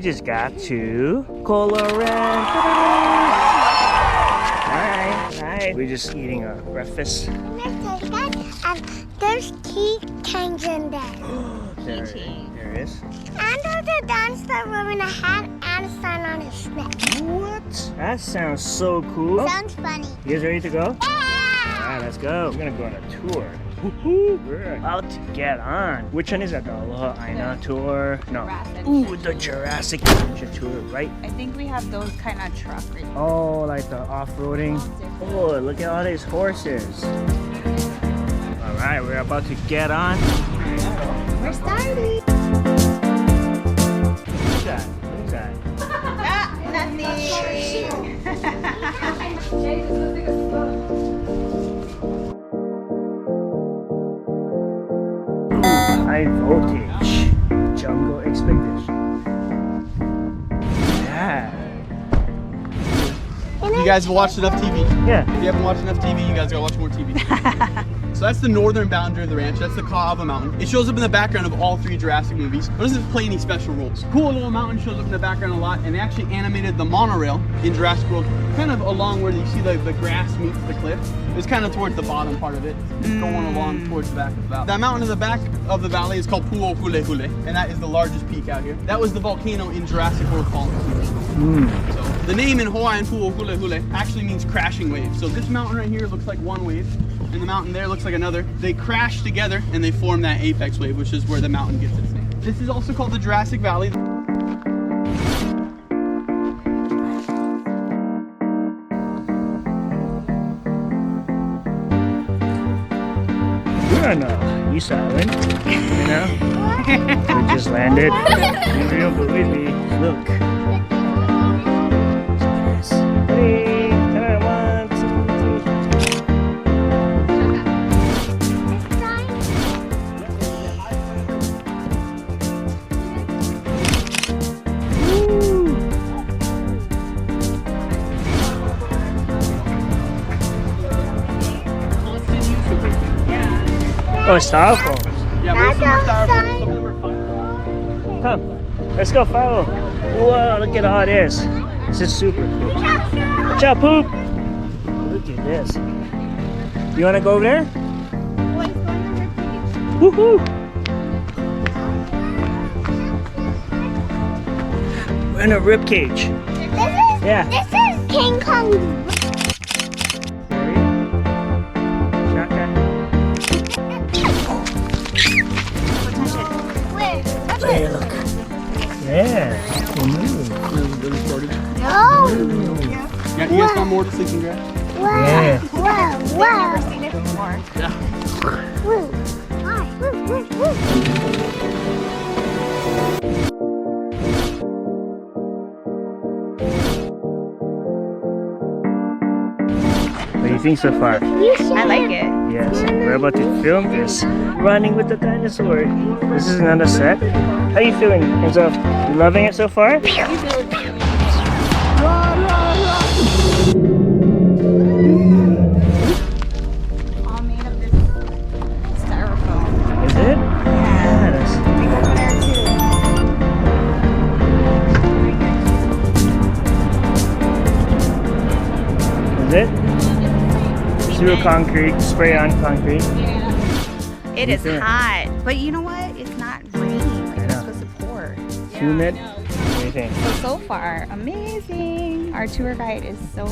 just got to Kualoa Ranch. Alright. We're just eating our breakfast. There's key chains in there. There it is. And there's a dancer wearing a hat and a sign on his neck. What? That sounds so cool. Sounds funny. You guys ready to go? Yeah! Alright, let's go. We're gonna go on a tour. Woohoo! We're about to get on. Which one is that? The Aloha Aina tour? No. Ooh, the Jurassic Adventure Tour, right? I think we have those kind of truck right now. Oh, like the off-roading? Oh, look at all these horses. Alright, we're about to get on. We're starting. Who's that? Who's that? High voltage jungle expedition. Yeah. You guys have watched enough TV. Yeah. If you haven't watched enough TV, you guys gotta watch more TV. So that's the northern boundary of the ranch. That's the Kualoa Mountain. It shows up in the background of all 3 Jurassic movies, but doesn't play any special roles. Kualoa Mountain shows up in the background a lot, and they actually animated the monorail in Jurassic World kind of along where you see the grass meets the cliff. It's kind of towards the bottom part of it. It's going along towards the back of the valley. That mountain in the back of the valley is called Pu'uhulehule, and that is the largest peak out here. That was the volcano in Jurassic World Fallen. So the name in Hawaiian Pu'uhulehule actually means crashing wave. So this mountain right here looks like one wave, and the mountain there looks like another. They crash together and they form that apex wave, which is where the mountain gets its name. This is also called the Jurassic Valley. We're on East Island, you know? We just landed. You don't believe me. Look. Hey, come on, 1, 2, 3. Oh, styrofoam. Yeah, most of them are styrofoam, some of them are fun. Come, let's go follow. Whoa, look at all this. This is super cool. Ciao, poop. Look at this. You want to go over there? Woohoo! We're in a rib cage. This is King Kong. Hey, look. Yeah. No. Yeah, you guys want more to sleeping grass? Wow. Yeah. Wow. Wow. Never seen it before. Yeah. Woo. Hi. Woo, woo, woo. What do you think so far? I like it. Yes, we're about to film this. Running with the dinosaur. This is another set. How are you feeling, Enzo? You loving it so far? All made of this styrofoam. Is it? Yes. Over there too. Is it? Through concrete, spray on concrete. It is doing? hot, but you know what? It's not raining like it's supposed to pour. Humid. What do you think? So far, amazing. Our tour guide is so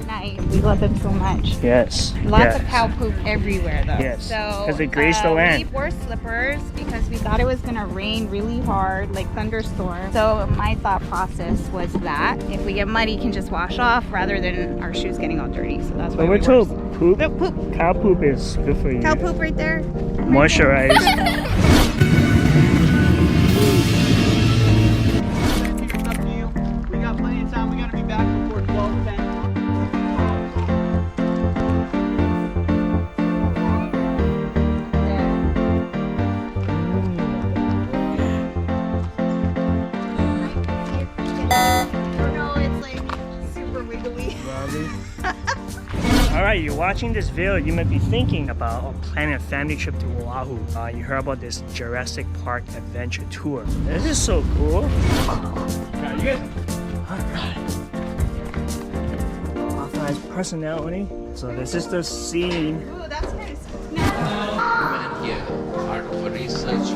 nice. We love him so much. Yes. Lots of cow poop everywhere though. Yes, So 'cause they graze the land. We wore slippers because we thought it was gonna rain really hard, like thunderstorm. So my thought process was that if we get muddy, can just wash off rather than our shoes getting all dirty. So that's why But we're we told wore poop. No, poop. Cow poop is good for you. Cow poop right there. Moisturize. It's up to you. We got plenty of time. We gotta be back before 12:10. No, it's like super wiggly. Alright, you're watching this video, you might be thinking about planning a family trip to Oahu. You heard about this Jurassic Park Adventure Tour. This is so cool. Yeah, you guys. Authorized personnel only. So this is the scene. Oh, that's kind of Here, part of a research